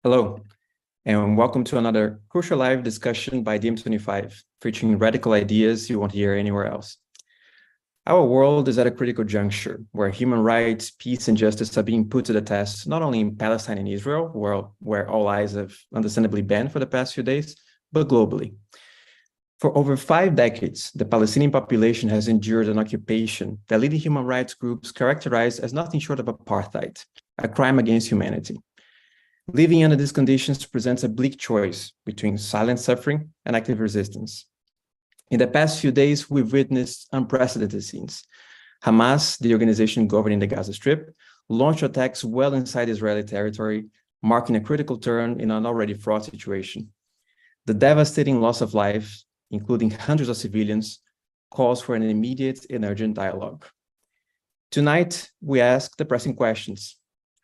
Hello, and welcome to another crucial live discussion by DM25, featuring radical ideas you won't hear anywhere else. Our world is at a critical juncture where human rights, peace, and justice are being put to the test, not only in Palestine and Israel, where all eyes have understandably been for the past few days, but globally. For over 5 decades, the Palestinian population has endured an occupation that leading human rights groups characterize as nothing short of apartheid, a crime against humanity. Living under these conditions presents a bleak choice between silent suffering and active resistance. In the past few days, we've witnessed unprecedented scenes. Hamas, the organization governing the Gaza Strip, launched attacks well inside Israeli territory, marking a critical turn in an already fraught situation. The devastating loss of life, including hundreds of civilians, calls for an immediate and urgent dialogue. Tonight, we ask the pressing questions.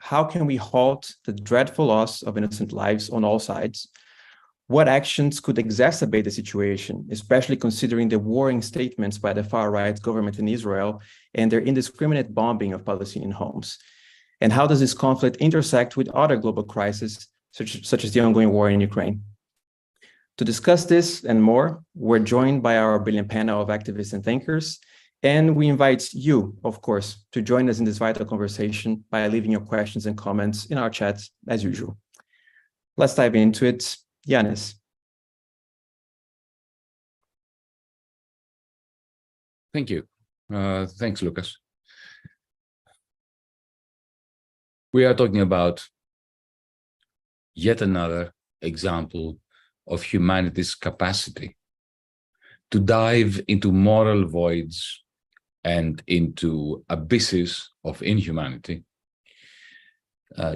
How can we halt the dreadful loss of innocent lives on all sides? What actions could exacerbate the situation, especially considering the warring statements by the far-right government in Israel and their indiscriminate bombing of Palestinian homes? And how does this conflict intersect with other global crises, such as the ongoing war in Ukraine? To discuss this and more, we're joined by our brilliant panel of activists and thinkers, and we invite you, of course, to join us in this vital conversation by leaving your questions and comments in our chat as usual. Let's dive into it. Yanis. Thank you. Thanks, Lucas. We are talking about yet another example of humanity's capacity to dive into moral voids and into abysses of inhumanity.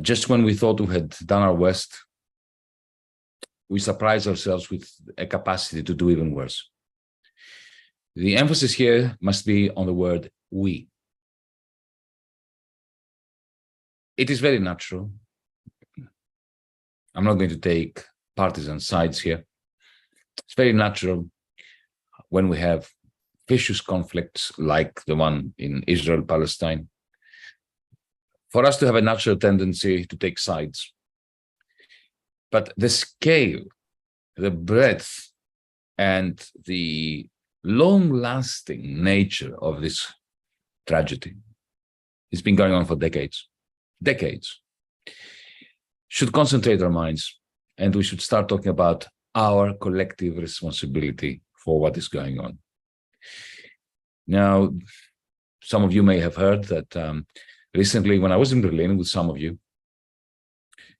Just when we thought we had done our worst, we surprise ourselves with a capacity to do even worse. The emphasis here must be on the word we. It is very natural. I'm not going to take partisan sides here. It's very natural when we have vicious conflicts like the one in Israel-Palestine, for us to have a natural tendency to take sides. But the scale, the breadth, and the long-lasting nature of this tragedy has been going on for decades, should concentrate our minds, and we should start talking about our collective responsibility for what is going on. Now, some of you may have heard that recently, when I was in Berlin with some of you,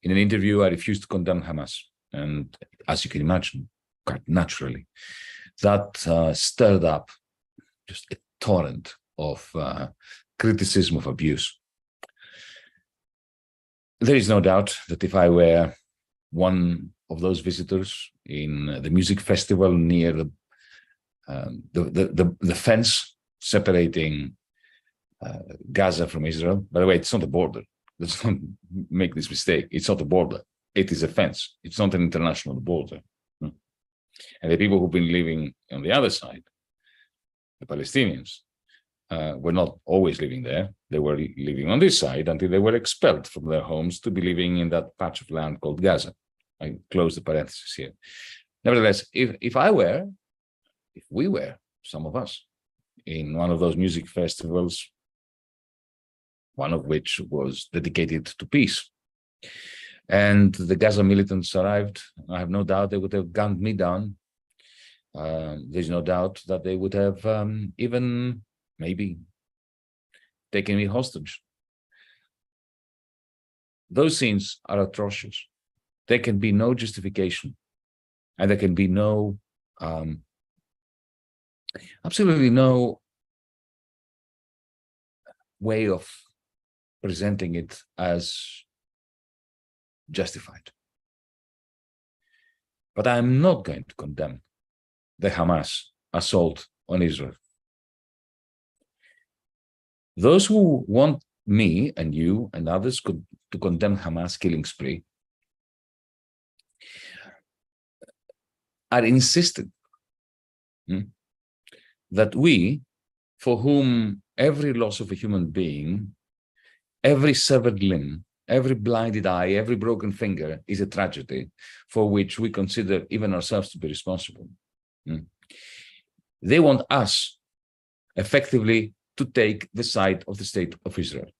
in an interview, I refused to condemn Hamas. And as you can imagine, quite naturally, that stirred up just a torrent of criticism, of abuse. There is no doubt that if I were one of those visitors in the music festival near the fence separating Gaza from Israel. By the way, it's not a border. Let's not make this mistake. It's not a border. It is a fence. It's not an international border. And the people who've been living on the other side, the Palestinians, were not always living there. They were living on this side until they were expelled from their homes to be living in that patch of land called Gaza. I close the parenthesis here. Nevertheless, if we were, some of us, in one of those music festivals, one of which was dedicated to peace, and the Gaza militants arrived, I have no doubt they would have gunned me down. There's no doubt that they would have even maybe taken me hostage. Those scenes are atrocious. There can be no justification, and there can be no absolutely no way of presenting it as justified. But I'm not going to condemn the Hamas assault on Israel. Those who want me and you and others to condemn Hamas killing spree are insisting that we, for whom every loss of a human being, every severed limb, Every blinded eye, every broken finger is a tragedy for which we consider even ourselves to be responsible. They want us effectively to take the side of the state of Israel.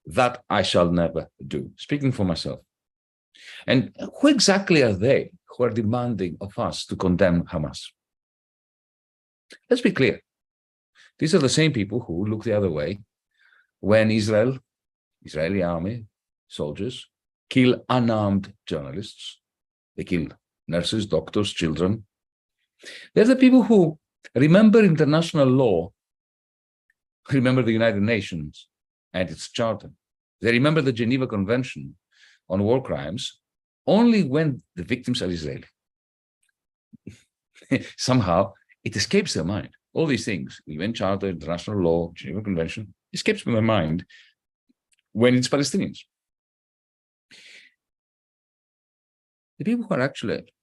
That I shall never do, speaking for myself. And who exactly are they who are demanding of us to condemn Hamas? Let's be clear. These are the same people who look the other way when Israeli army, soldiers, kill unarmed journalists. They kill nurses, doctors, children. They're the people who remember international law, remember the United Nations and its charter. They remember the Geneva Convention on war crimes only when the victims are Israeli. Somehow, it escapes their mind. All these things, UN Charter, international law, Geneva Convention, escapes from their mind when it's Palestinians. The people who are actually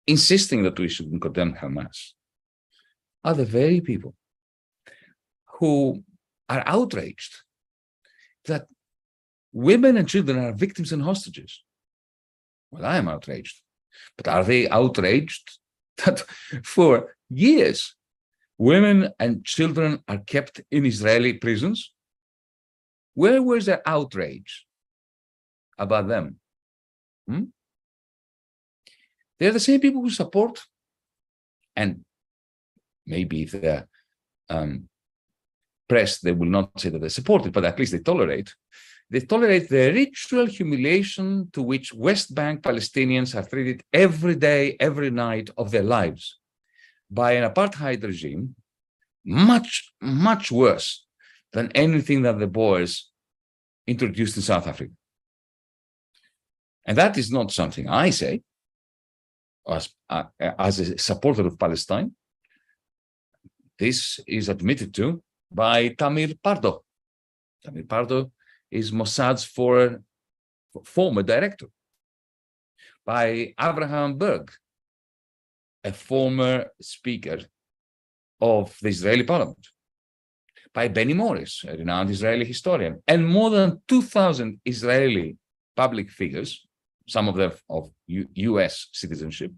insisting that we should condemn Hamas are the very people who are outraged that women and children are victims and hostages. Well, I am outraged. But are they outraged that for years, women and children are kept in Israeli prisons? Where was their outrage about them? They're the same people who support, and maybe if they're pressed, they will not say that they support it, but at least they tolerate the ritual humiliation to which West Bank Palestinians are treated every day, every night of their lives by an apartheid regime, much, much worse than anything that the Boers introduced in South Africa. And that is not something I say as a supporter of Palestine. This is admitted to by Tamir Pardo. Tamir Pardo is Mossad's former director. By Abraham Berg, a former speaker of the Israeli parliament. By Benny Morris, a renowned Israeli historian, and more than 2,000 Israeli public figures, some of them of US citizenship,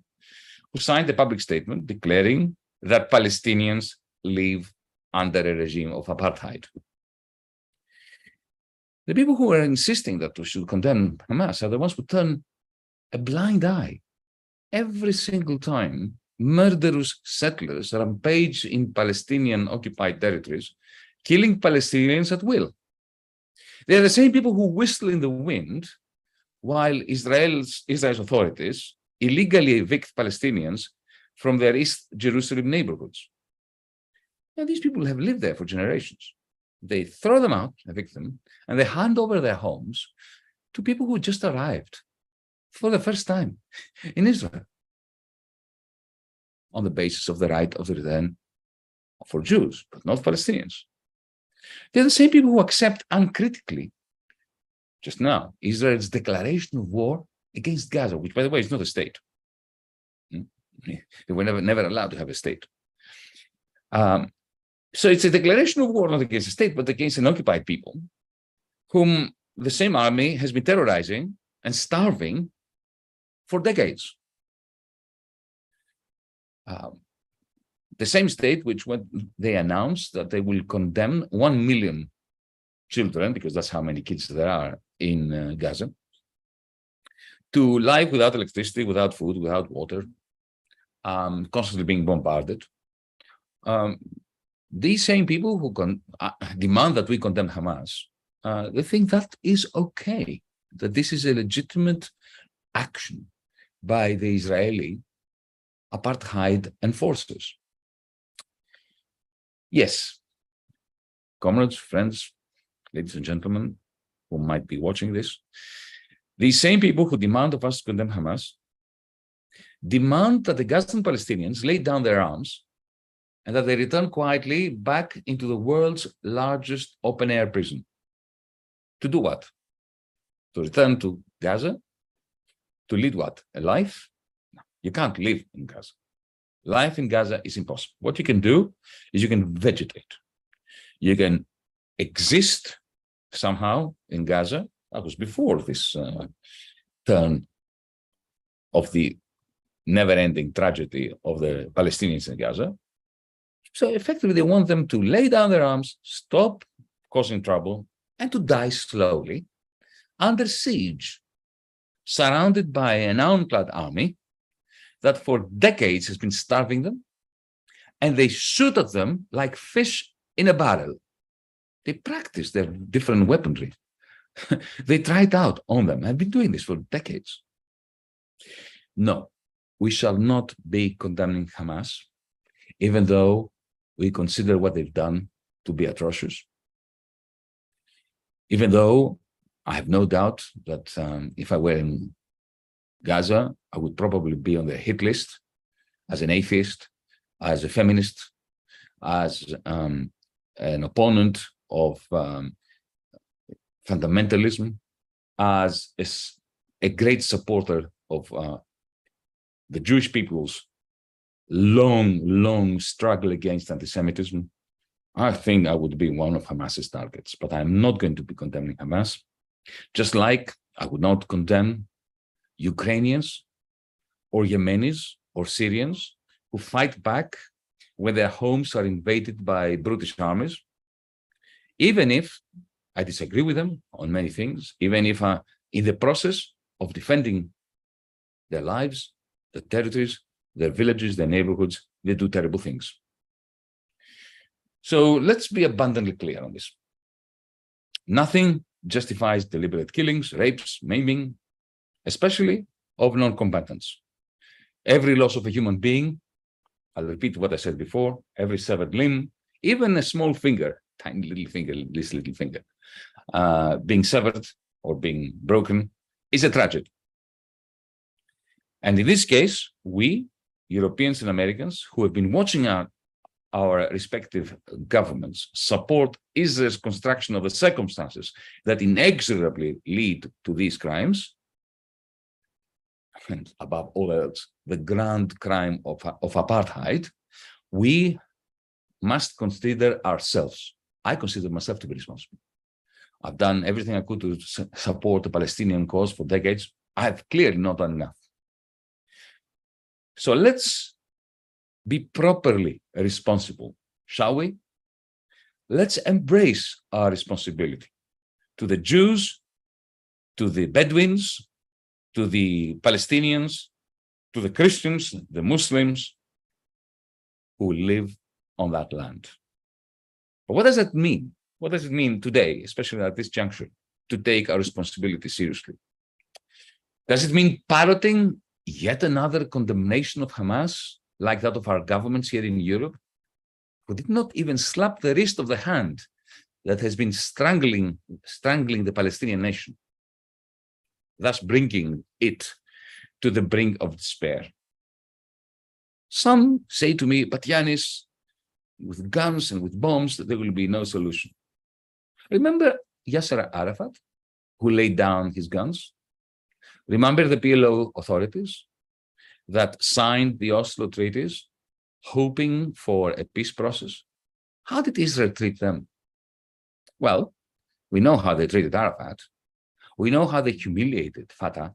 who signed a public statement declaring that Palestinians live under a regime of apartheid. The people who are insisting that we should condemn Hamas are the ones who turn a blind eye every single time murderous settlers rampage in Palestinian occupied territories, killing Palestinians at will. They are the same people who whistle in the wind while Israel's authorities illegally evict Palestinians from their East Jerusalem neighborhoods. Now, these people have lived there for generations. They throw them out, evict them, and they hand over their homes to people who just arrived for the first time in Israel on the basis of the right of the return for Jews, but not Palestinians. They're the same people who accept uncritically, just now, Israel's declaration of war against Gaza, which, by the way, is not a state. They were never allowed to have a state. So it's a declaration of war, not against a state, but against an occupied people, whom the same army has been terrorizing and starving for decades. The same state which, when they announced that they will condemn 1 million children, because that's how many kids there are in Gaza, to live without electricity, without food, without water, constantly being bombarded. These same people who demand that we condemn Hamas, they think that is okay, that this is a legitimate action by the Israeli apartheid enforcers. Yes, comrades, friends, ladies and gentlemen who might be watching this, these same people who demand of us to condemn Hamas demand that the Gazan Palestinians lay down their arms and that they return quietly back into the world's largest open-air prison. To do what? To return to Gaza? To lead what? A life? No, you can't live in Gaza. Life in Gaza is impossible. What you can do is you can vegetate. You can exist somehow in Gaza That was before this turn of the never-ending tragedy of the Palestinians in Gaza. So effectively, they want them to lay down their arms, stop causing trouble, and to die slowly under siege, surrounded by an ironclad army that for decades has been starving them, and they shoot at them like fish in a barrel. They practice their different weaponry. They try it out on them. I've been doing this for decades. No, we shall not be condemning Hamas, even though we consider what they've done to be atrocious. Even though I have no doubt that if I were in Gaza, I would probably be on the hit list as an atheist, as a feminist, as an opponent of fundamentalism, as a great supporter of the Jewish people's long struggle against anti-Semitism. I think I would be one of Hamas's targets, but I'm not going to be condemning Hamas, just like I would not condemn Ukrainians or Yemenis or Syrians who fight back when their homes are invaded by British armies, even if I disagree with them on many things, even if in the process of defending their lives, their territories, their villages, their neighborhoods, they do terrible things. So let's be abundantly clear on this. Nothing justifies deliberate killings, rapes, maiming, especially of non-combatants. Every loss of a human being, I'll repeat what I said before, every severed limb, even a small finger, tiny little finger, this little finger, being severed or being broken is a tragedy. And in this case, we, Europeans and Americans, who have been watching our respective governments support Israel's construction of the circumstances that inexorably lead to these crimes, and above all else, the grand crime of apartheid, we must consider ourselves. I consider myself to be responsible. I've done everything I could to support the Palestinian cause for decades. I have clearly not done enough. So let's be properly responsible, shall we? Let's embrace our responsibility to the Jews, to the Bedouins, to the Palestinians, to the Christians, the Muslims who live on that land. But what does that mean? What does it mean today, especially at this juncture, to take our responsibility seriously? Does it mean parroting yet another condemnation of Hamas, like that of our governments here in Europe, who did not even slap the wrist of the hand that has been strangling the Palestinian nation, thus bringing it to the brink of despair? Some say to me, but Yanis, with guns and with bombs, there will be no solution. Remember Yasser Arafat, who laid down his guns? Remember the PLO authorities that signed the Oslo treaties, hoping for a peace process? How did Israel treat them? Well, we know how they treated Arafat. We know how they humiliated Fatah,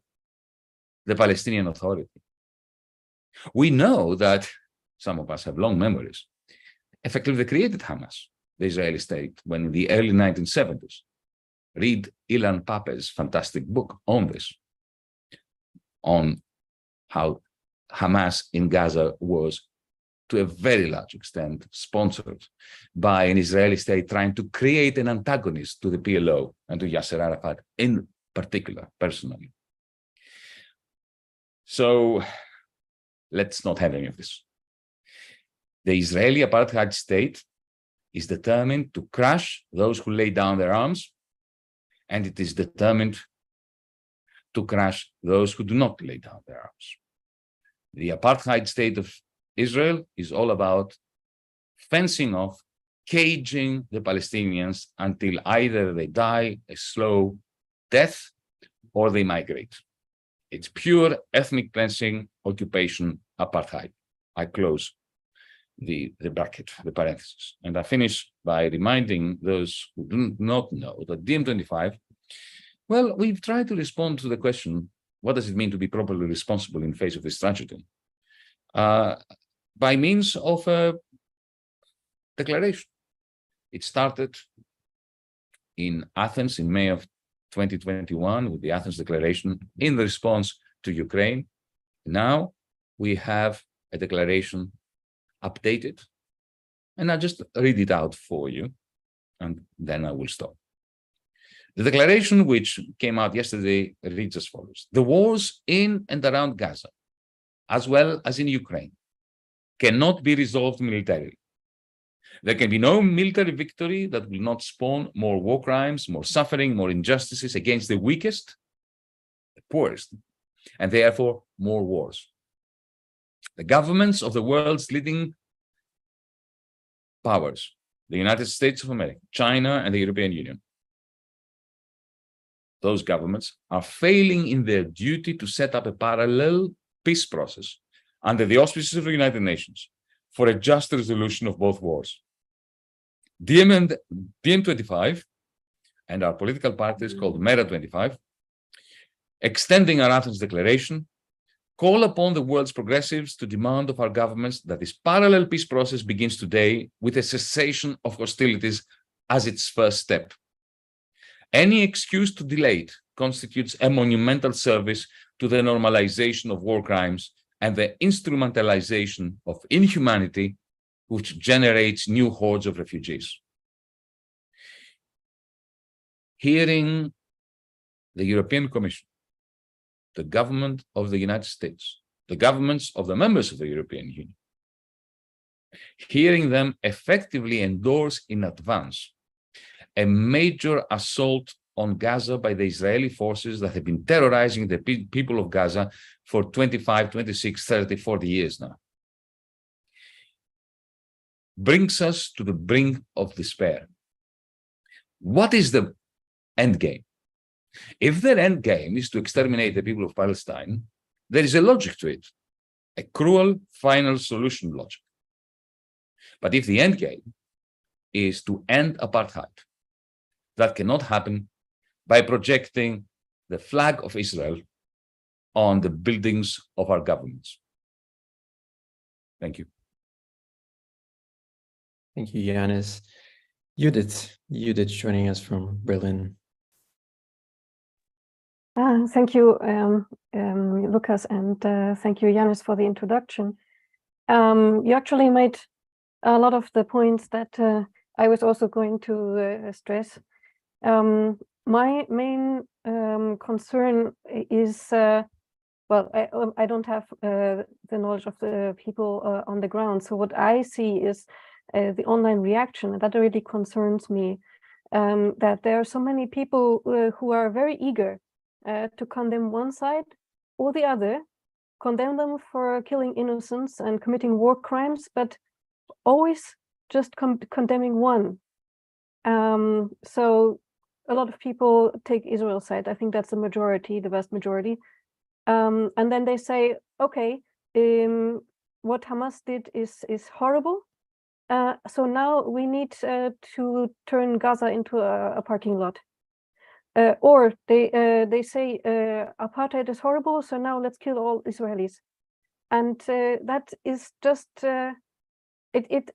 the Palestinian Authority. We know that, some of us have long memories, effectively they created Hamas, the Israeli state, when in the early 1970s. Read Ilan Pappé's fantastic book on this, on how Hamas in Gaza was, to a very large extent, sponsored by an Israeli state trying to create an antagonist to the PLO and to Yasser Arafat in particular, personally. So let's not have any of this. The Israeli apartheid state is determined to crush those who lay down their arms, and it is determined to crush those who do not lay down their arms. The apartheid state of Israel is all about fencing off, caging the Palestinians until either they die a slow death or they migrate. It's pure ethnic cleansing, occupation, apartheid. I close the bracket, the parenthesis. And I finish by reminding those who do not know that DiEM25 Well, we've tried to respond to the question, what does it mean to be properly responsible in face of this tragedy? By means of a declaration. It started in Athens in May of 2021 with the Athens Declaration in response to Ukraine. Now we have a declaration updated, and I'll just read it out for you, and then I will stop. The declaration, which came out yesterday, reads as follows: the wars in and around Gaza, as well as in Ukraine, cannot be resolved militarily. There can be no military victory that will not spawn more war crimes, more suffering, more injustices against the weakest, the poorest, and therefore more wars. The governments of the world's leading powers, the United States of America, China, and the European Union, those governments are failing in their duty to set up a parallel peace process under the auspices of the United Nations for a just resolution of both wars. DiEM25 and our political parties called MERA25, extending our Athens Declaration, call upon the world's progressives to demand of our governments that this parallel peace process begins today with a cessation of hostilities as its first step. Any excuse to delay it constitutes a monumental service to the normalization of war crimes and the instrumentalization of inhumanity, which generates new hordes of refugees. Hearing the European Commission, the government of the United States, the governments of the members of the European Union, hearing them effectively endorse in advance a major assault on Gaza by the Israeli forces that have been terrorizing the people of Gaza for 25, 26, 30, 40 years now, brings us to the brink of despair. What is the end game? If their end game is to exterminate the people of Palestine, there is a logic to it, a cruel final solution logic. But if the end game is to end apartheid, that cannot happen by projecting the flag of Israel on the buildings of our governments. Thank you. Thank you, Yanis. Judith joining us from Berlin. Thank you, Lucas, and thank you, Yanis, for the introduction. You actually made a lot of the points that I was also going to stress. My main concern is, well, I don't have the knowledge of the people on the ground. So what I see is the online reaction, and that really concerns me, that there are so many people who are very eager to condemn one side or the other, condemn them for killing innocents and committing war crimes, but always just condemning one. So a lot of people take Israel's side. I think that's the majority, the vast majority. And then they say, okay, what Hamas did is horrible. So now we need to turn Gaza into a parking lot. Or they say apartheid is horrible, so now let's kill all Israelis. And that is just, it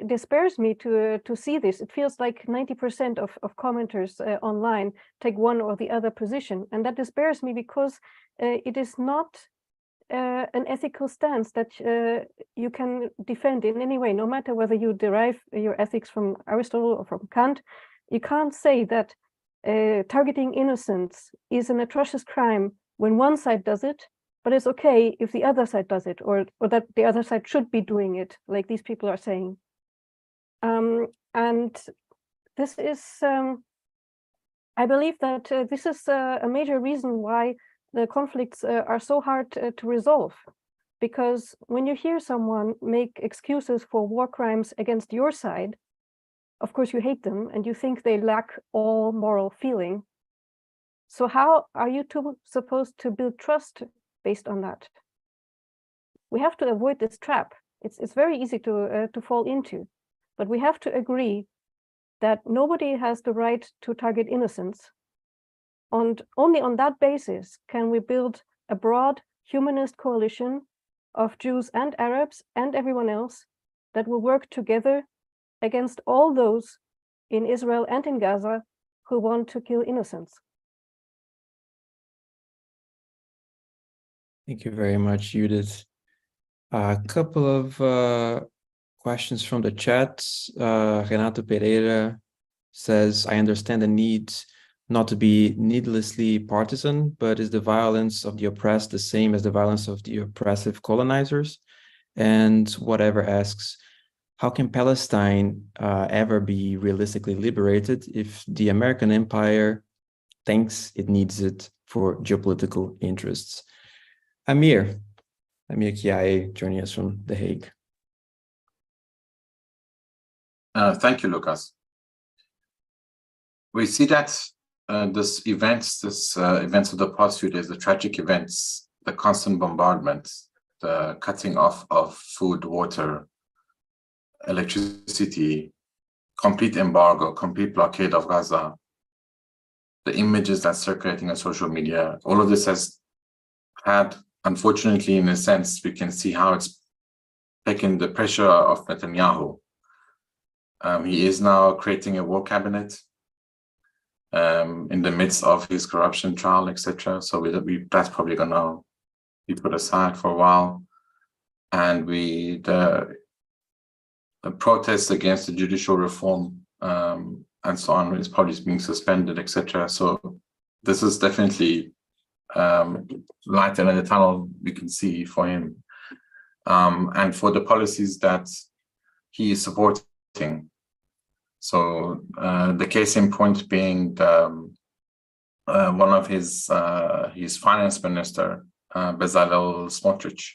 despairs me to see this. It feels like 90% of commenters online take one or the other position. And that despairs me because it is not an ethical stance that you can defend in any way, no matter whether you derive your ethics from Aristotle or from Kant. You can't say that targeting innocents is an atrocious crime when one side does it, but it's okay if the other side does it, or that the other side should be doing it, like these people are saying. And this is, I believe that this is a major reason why the conflicts are so hard to resolve. Because when you hear someone make excuses for war crimes against your side, of course you hate them and you think they lack all moral feeling. So how are you supposed to build trust based on that? We have to avoid this trap. It's very easy to fall into, but we have to agree that nobody has the right to target innocents. And only on that basis can we build a broad humanist coalition of Jews and Arabs and everyone else that will work together against all those in Israel and in Gaza who want to kill innocents. Thank you very much, Judith. A couple of questions from the chat. Renato Pereira says, I understand the need not to be needlessly partisan, but is the violence of the oppressed the same as the violence of the oppressive colonizers? And whatever asks, how can Palestine ever be realistically liberated if the American empire thinks it needs it for geopolitical interests? Amir Kiai, joining us from The Hague. Thank you, Lucas. We see that these events of the past few days, the tragic events, the constant bombardment, the cutting off of food, water, electricity, complete embargo, complete blockade of Gaza, the images that's circulating on social media, all of this has had, unfortunately, in a sense, we can see how it's taken the pressure off Netanyahu. He is now creating a war cabinet in the midst of his corruption trial, etc. So that's probably going to be put aside for a while. And the protests against the judicial reform and so on is probably being suspended, etc. So this is definitely light in the tunnel we can see for him, and for the policies that he is supporting. So the case in point being one of his finance minister, Bezalel Smotrich.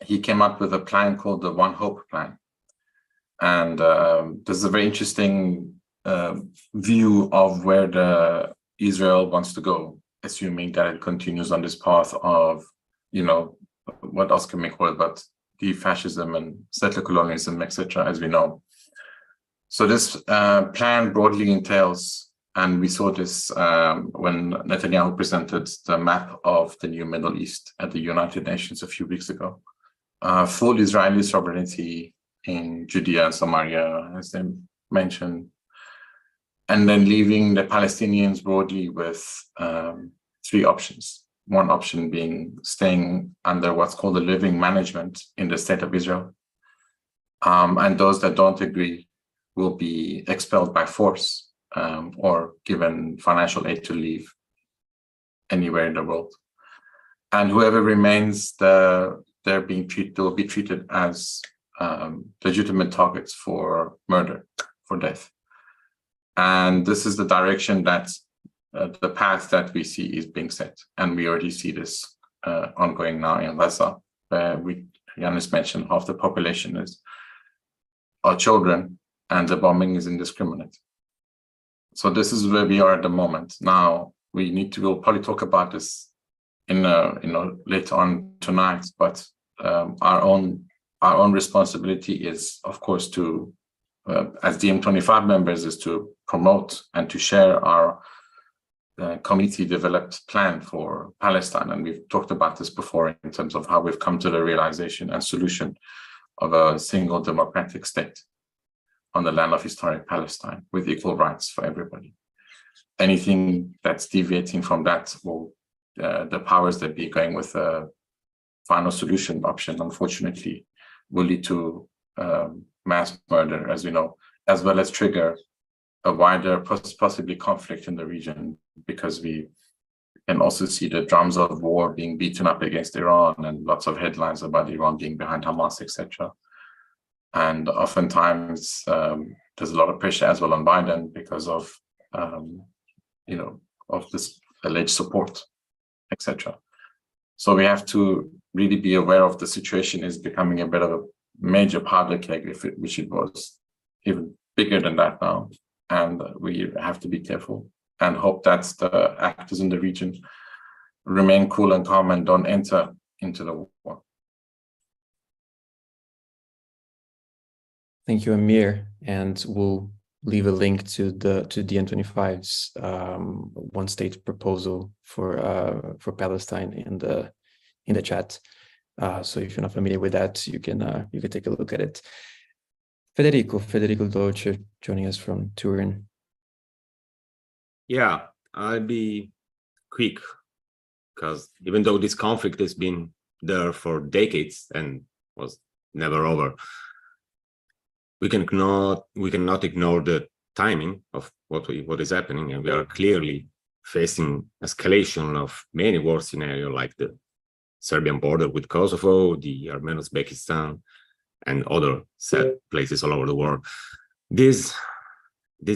He came up with a plan called the One Hope Plan. And this is a very interesting view of where Israel wants to go, assuming that it continues on this path of, what else can we call it, but fascism and settler colonialism, etc., as we know. So this plan broadly entails, and we saw this when Netanyahu presented the map of the new Middle East at the United Nations a few weeks ago, full Israeli sovereignty in Judea and Samaria, as they mentioned, and then leaving the Palestinians broadly with three options. One option being staying under what's called a living management in the state of Israel. And those that don't agree will be expelled by force or given financial aid to leave anywhere in the world. And whoever remains, they'll be treated as legitimate targets for murder, for death. And this is the direction that the path that we see is being set. And we already see this ongoing now in Gaza, where Yanis mentioned half the population are children, and the bombing is indiscriminate. So this is where we are at the moment. Now we'll probably talk about this later on tonight, but our own responsibility is, of course, to as DiEM25 members, is to promote and to share our community developed plan for Palestine. And we've talked about this before in terms of how we've come to the realization and solution of a single democratic state on the land of historic Palestine with equal rights for everybody. Anything that's deviating from that will, the powers that be going with a final solution option, unfortunately, will lead to mass murder, as we know, as well as trigger a wider, possibly conflict in the region, because we can also see the drums of war being beaten up against Iran and lots of headlines about Iran being behind Hamas, etc. And oftentimes there's a lot of pressure as well on Biden because of, of this alleged support, etc. So we have to really be aware of the situation is becoming a bit of a major powder keg, which it was even bigger than that now. And we have to be careful and hope that the actors in the region remain cool and calm and don't enter into the war. Thank you, Amir. And we'll leave a link to DiEM25's one-state proposal for Palestine in the chat. So if you're not familiar with that, you can take a look at it. Federico Dolce joining us from Turin. Yeah, I'll be quick, because even though this conflict has been there for decades and was never over, we cannot ignore the timing of what is happening, and we are clearly facing escalation of many war scenarios, like the Serbian border with Kosovo, the Armenian-Uzbekistan, and other sad places all over the world. This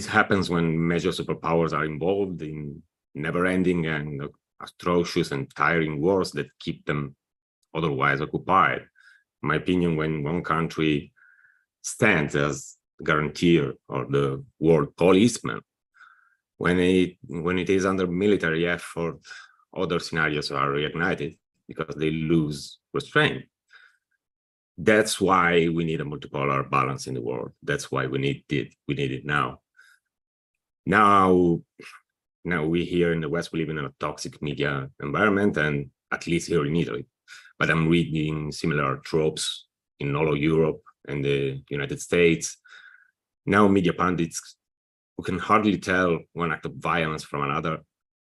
happens when major superpowers are involved in never-ending and atrocious and tiring wars that keep them otherwise occupied. In my opinion, when one country stands as guarantor or the world policeman, when it is under military effort, other scenarios are reignited because they lose restraint. That's why we need a multipolar balance in the world. That's why we need it now. Now we here in the West, we live in a toxic media environment, and at least here in Italy. But I'm reading similar tropes in all of Europe and the United States. Now media pundits who can hardly tell one act of violence from another,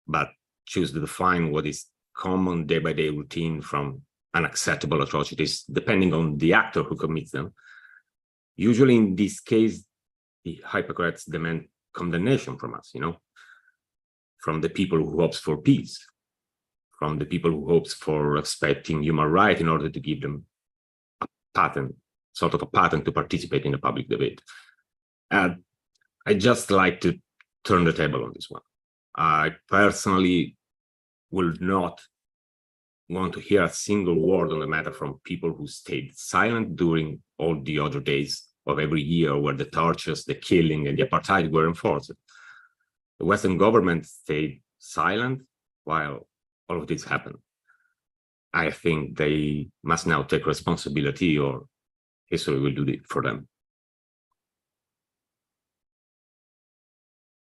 but choose to define what is common day-by-day routine from unacceptable atrocities, depending on the actor who commits them. Usually in this case, the hypocrites demand condemnation from us, from the people who hopes for peace, from the people who hopes for respecting human rights in order to give them a pattern, sort of a pattern to participate in the public debate. And I just like to turn the table on this one. I personally will not want to hear a single word on the matter from people who stayed silent during all the other days of every year where the tortures, the killing, and the apartheid were enforced. The Western government stayed silent while all of this happened. I think they must now take responsibility, or history will do it for them.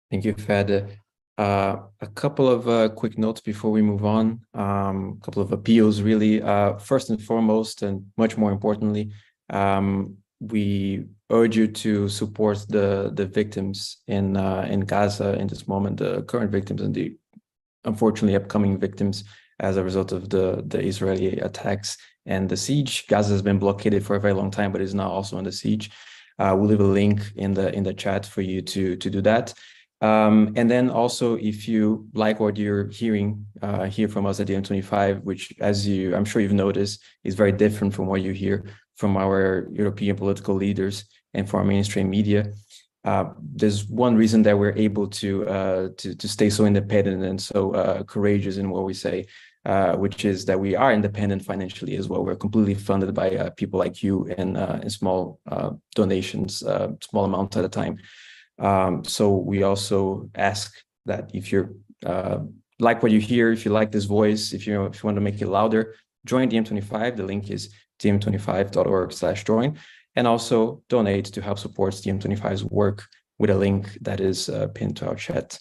Thank you, Fed. A couple of quick notes before we move on. A couple of appeals, really. First and foremost, and much more importantly, we urge you to support the victims in Gaza in this moment, the current victims and the unfortunately upcoming victims as a result of the Israeli attacks and the siege. Gaza has been blockaded for a very long time, but is now also under siege. We'll leave a link in the chat for you to do that. And then also, if you like what you're hearing here from us at DiEM25, which, I'm sure you've noticed, is very different from what you hear from our European political leaders and from our mainstream media. There's one reason that we're able to stay so independent and so courageous in what we say, which is that we are independent financially as well. We're completely funded by people like you and small donations, small amounts at a time. So we also ask that if you like what you hear, if you like this voice, if you want to make it louder, join DiEM25. The link is diem25.org/join, and also donate to help support DiEM25's work with a link that is pinned to our chat.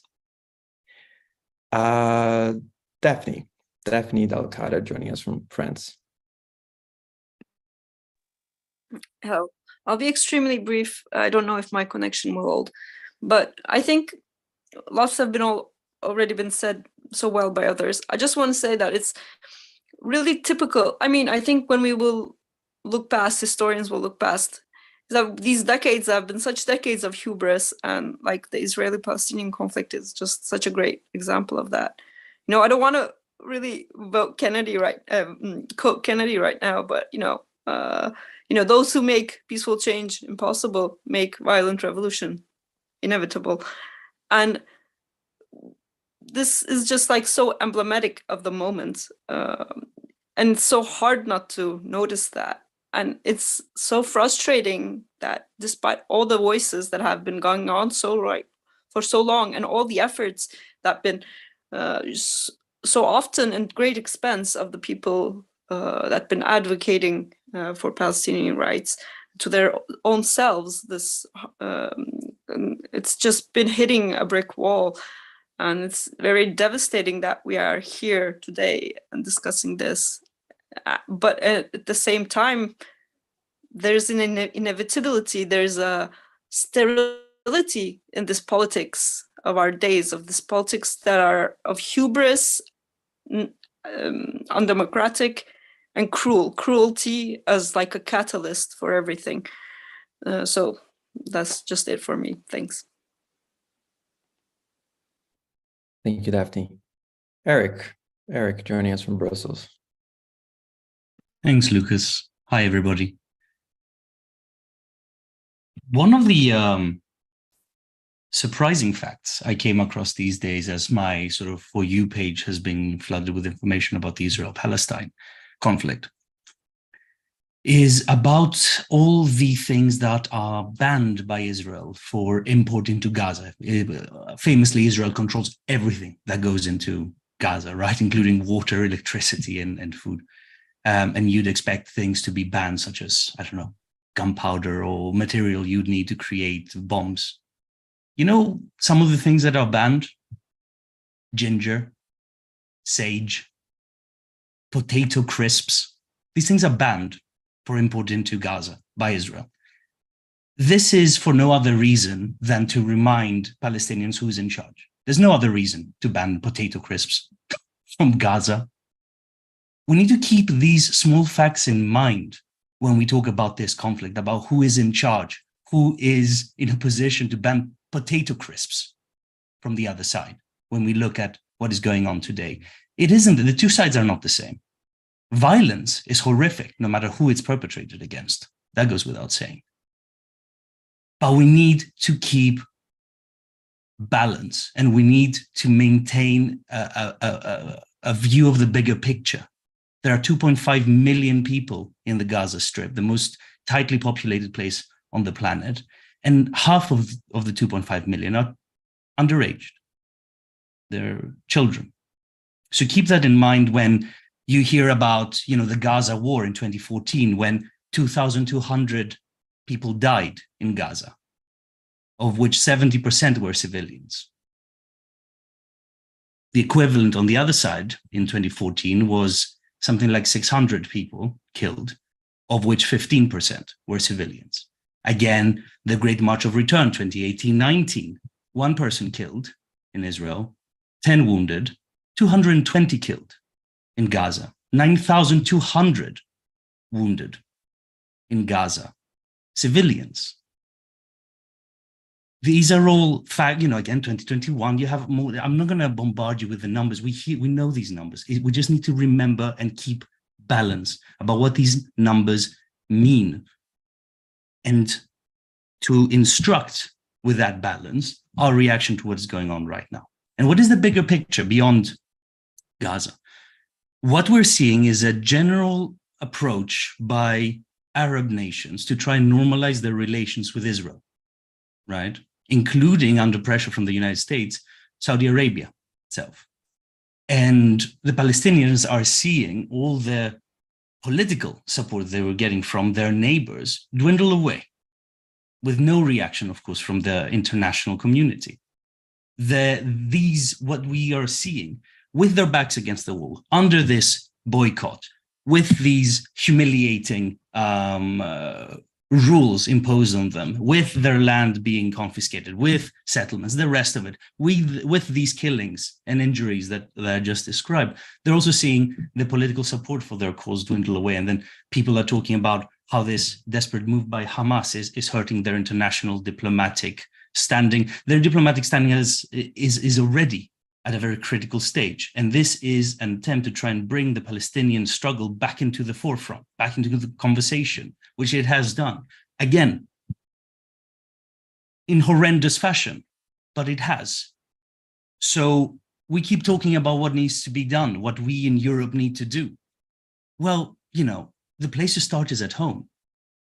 Daphne Dalcara joining us from France. Hello. I'll be extremely brief. I don't know if my connection will hold, but I think lots have already been said so well by others. I just want to say that it's really typical. I mean, I think when we will look past, historians will look past, that these decades have been such decades of hubris, and like the Israeli-Palestinian conflict is just such a great example of that. I don't want to really quote Kennedy right now, but those who make peaceful change impossible make violent revolution inevitable. And this is just like so emblematic of the moment. And it's so hard not to notice that. And it's so frustrating that despite all the voices that have been going on for so long, and all the efforts that have been so often at great expense of the people that have been advocating for Palestinian rights, to their own selves. It's just been hitting a brick wall, and it's very devastating that we are here today and discussing this. But at the same time, there's an inevitability, there's a sterility in this politics of our days, of this politics that are of hubris, undemocratic, and cruelty as like a catalyst for everything. So that's just it for me. Thanks. Thank you, Daphne. Eric joining us from Brussels. Thanks, Lucas. Hi, everybody. One of the surprising facts I came across these days, as my sort of For You page has been flooded with information about the Israel-Palestine conflict, is about all the things that are banned by Israel for import into Gaza. Famously, Israel controls everything that goes into Gaza, right? Including water, electricity, and food. And you'd expect things to be banned, such as, I don't know, gunpowder or material you'd need to create bombs. You know, some of the things that are banned: ginger, sage, potato crisps. These things are banned for import into Gaza by Israel. This is for no other reason than to remind Palestinians who's in charge. There's no other reason to ban potato crisps from Gaza. We need to keep these small facts in mind when we talk about this conflict, about who is in charge, who is in a position to ban potato crisps from the other side. When we look at what is going on today, it isn't, the two sides are not the same. Violence is horrific, no matter who it's perpetrated against. That goes without saying. But we need to keep balance, and we need to maintain a view of the bigger picture. There are 2.5 million people in the Gaza Strip, the most tightly populated place on the planet, and half of the 2.5 million are underage. They're children. So keep that in mind when you hear about, you know, the Gaza war in 2014, when 2,200 people died in Gaza, of which 70% were civilians. The equivalent on the other side in 2014 was something like 600 people killed, of which 15% were civilians. Again, the Great March of Return, 2018-19, 1 person killed in Israel, 10 wounded, 220 killed in Gaza, 9,200 wounded in Gaza, civilians. These are all fact, you know, again, 2021, you have more. I'm not going to bombard you with the numbers. We know these numbers. We just need to remember and keep balance about what these numbers mean, and to instruct with that balance our reaction to what is going on right now. And what is the bigger picture beyond Gaza? What we're seeing is a general approach by Arab nations to try and normalize their relations with Israel, right? Including, under pressure from the United States, Saudi Arabia itself. And the Palestinians are seeing all the political support they were getting from their neighbors dwindle away, with no reaction, of course, from the international community. What we are seeing, with their backs against the wall, under this boycott, with these humiliating rules imposed on them, with their land being confiscated, with settlements, the rest of it, with these killings and injuries that I just described, they're also seeing the political support for their cause dwindle away. And then people are talking about how this desperate move by Hamas is hurting their international diplomatic standing. Their diplomatic standing is already at a very critical stage. And this is an attempt to try and bring the Palestinian struggle back into the forefront, back into the conversation, which it has done. Again, in horrendous fashion, but it has. So we keep talking about what needs to be done, what we in Europe need to do. Well, you know, the place to start is at home.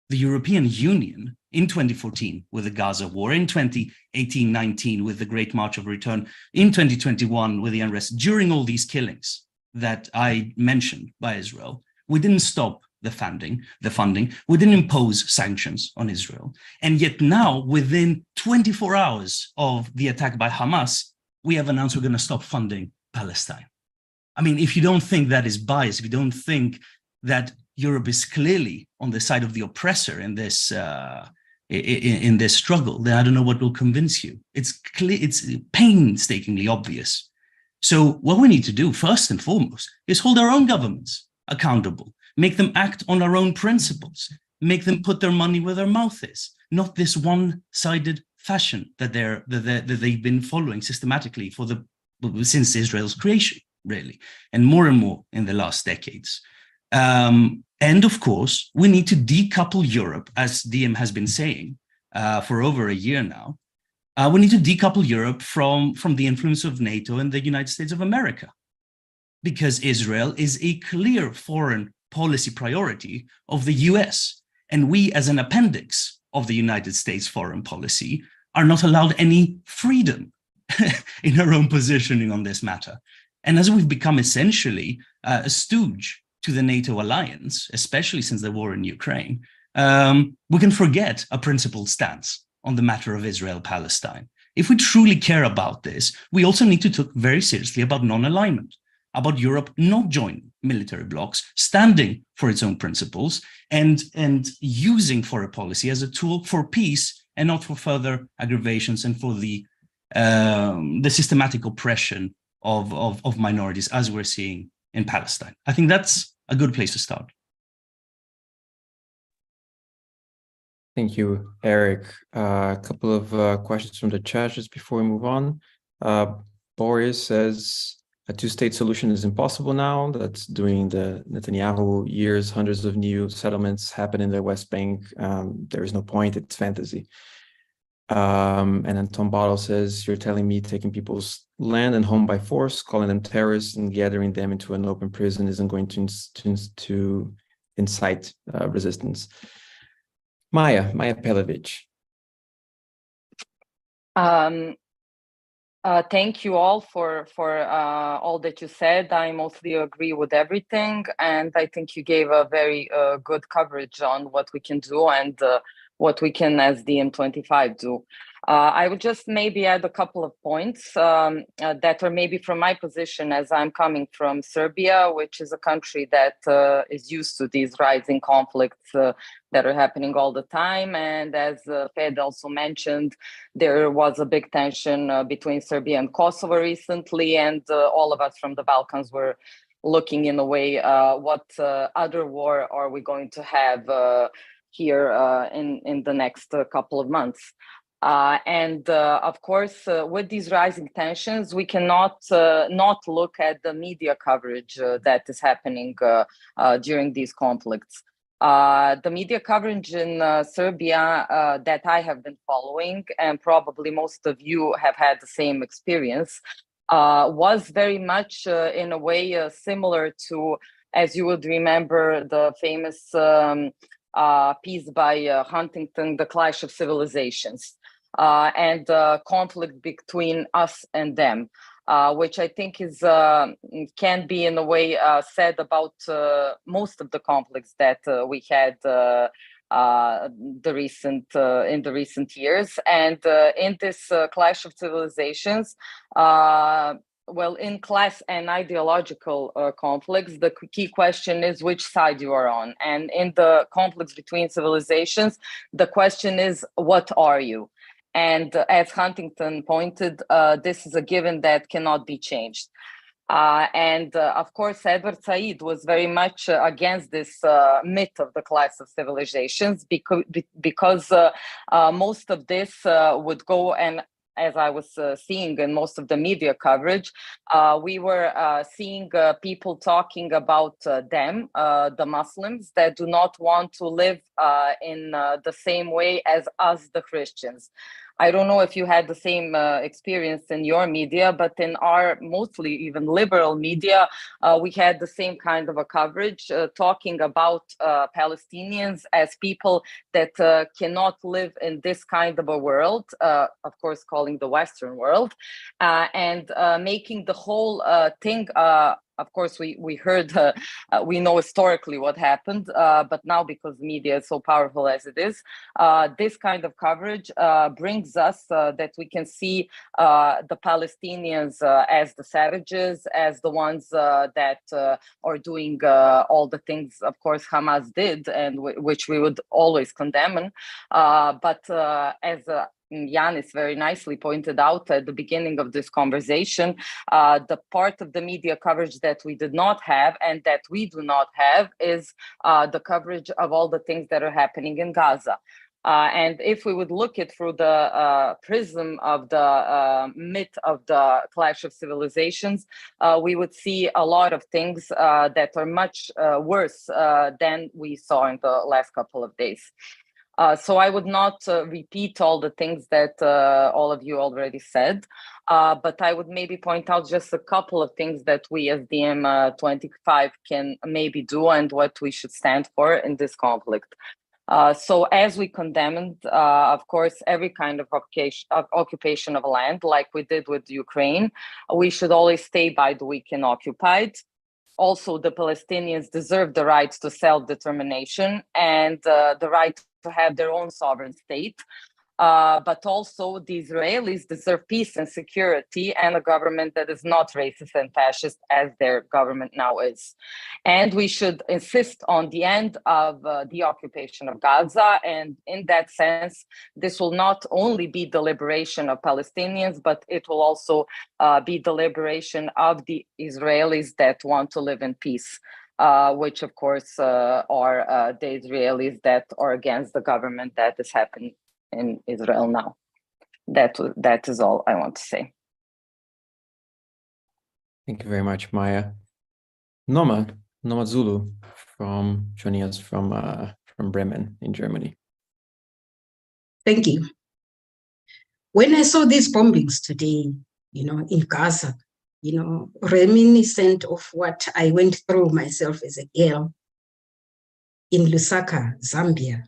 The European Union in 2014 with the Gaza war, in 2018-19 with the Great March of Return, in 2021 with the unrest, during all these killings that I mentioned by Israel, we didn't stop the funding. We didn't impose sanctions on Israel. And yet now, within 24 hours of the attack by Hamas, we have announced we're going to stop funding Palestine. I mean, if you don't think that is bias, if you don't think that Europe is clearly on the side of the oppressor in this struggle, then I don't know what will convince you. It's clear, it's painstakingly obvious. So what we need to do, first and foremost, is hold our own governments accountable, make them act on our own principles, make them put their money where their mouth is, not this one-sided fashion that they've been following systematically since Israel's creation, really, and more in the last decades. And of course, we need to decouple Europe, as DM has been saying for over a year now. We need to decouple Europe from the influence of NATO and the United States of America, because Israel is a clear foreign policy priority of the US. And we, as an appendix of the United States foreign policy, are not allowed any freedom in our own positioning on this matter. And as we've become essentially a stooge to the NATO alliance, especially since the war in Ukraine, we can forget a principled stance on the matter of Israel-Palestine. If we truly care about this, we also need to talk very seriously about non-alignment, about Europe not joining military blocs, standing for its own principles, and using foreign policy as a tool for peace and not for further aggravations and for the systematic oppression of minorities, as we're seeing in Palestine. I think that's a good place to start. Thank you, Eric. A couple of questions from the chat just before we move on. Boris says a two-state solution is impossible now. That's during the Netanyahu years, hundreds of new settlements happen in the West Bank. There is no point, it's fantasy. And then Tom Bottle says, you're telling me taking people's land and home by force, calling them terrorists and gathering them into an open prison isn't going to incite resistance. Maya Pelovic. Thank you all for all that you said. I mostly agree with everything, and I think you gave a very good coverage on what we can do and what we can as DiEM25 do. I would just maybe add a couple of points that are maybe from my position, as I'm coming from Serbia, which is a country that is used to these rising conflicts that are happening all the time. And as Fed also mentioned, there was a big tension between Serbia and Kosovo recently, and all of us from the Balkans were looking in a way, what other war are we going to have here in the next couple of months. And of course, with these rising tensions, we cannot not look at the media coverage that is happening during these conflicts. The media coverage in Serbia that I have been following, and probably most of you have had the same experience, was very much in a way similar to, as you would remember, the famous piece by Huntington, The Clash of Civilizations, and conflict between us and them, which I think is can be in a way said about most of the conflicts that we had in the recent years. And in this Clash of Civilizations, well, in class and ideological conflicts, the key question is which side you are on. And in the conflicts between civilizations, the question is, what are you? And as Huntington pointed, this is a given that cannot be changed. And of course, Edward Said was very much against this myth of the class of civilizations, because most of this would go, and as I was seeing in most of the media coverage, we were seeing people talking about them, the Muslims, that do not want to live in the same way as us, the Christians. I don't know if you had the same experience in your media, but in our mostly even liberal media, we had the same kind of a coverage talking about Palestinians as people that cannot live in this kind of a world, of course, calling the Western world, and making the whole thing of course, we heard, we know historically what happened, but now because media is so powerful as it is, this kind of coverage brings us that we can see the Palestinians as the savages, as the ones that are doing all the things, of course, Hamas did, and which we would always condemn. But as Yanis very nicely pointed out at the beginning of this conversation, the part of the media coverage that we did not have and that we do not have is the coverage of all the things that are happening in Gaza. And if we would look it through the prism of the myth of the clash of civilizations, we would see a lot of things that are much worse than we saw in the last couple of days. So I would not repeat all the things that all of you already said, but I would maybe point out just a couple of things that we as DiEM25 can maybe do and what we should stand for in this conflict. So as we condemned, of course, every kind of occupation of land, like we did with Ukraine, we should always stay by the weak and occupied. Also, the Palestinians deserve the right to self-determination and the right to have their own sovereign state. But also the Israelis deserve peace and security and a government that is not racist and fascist as their government now is. And we should insist on the end of the occupation of Gaza. And in that sense, this will not only be the liberation of Palestinians, but it will also be the liberation of the Israelis that want to live in peace. Which of course are the Israelis that are against the government that is happening in Israel now. That is all I want to say. Thank you very much, Maya. Noma Zulu joining us from Bremen in Germany. Thank you. When I saw these bombings today, in Gaza, reminiscent of what I went through myself as a girl in Lusaka, Zambia,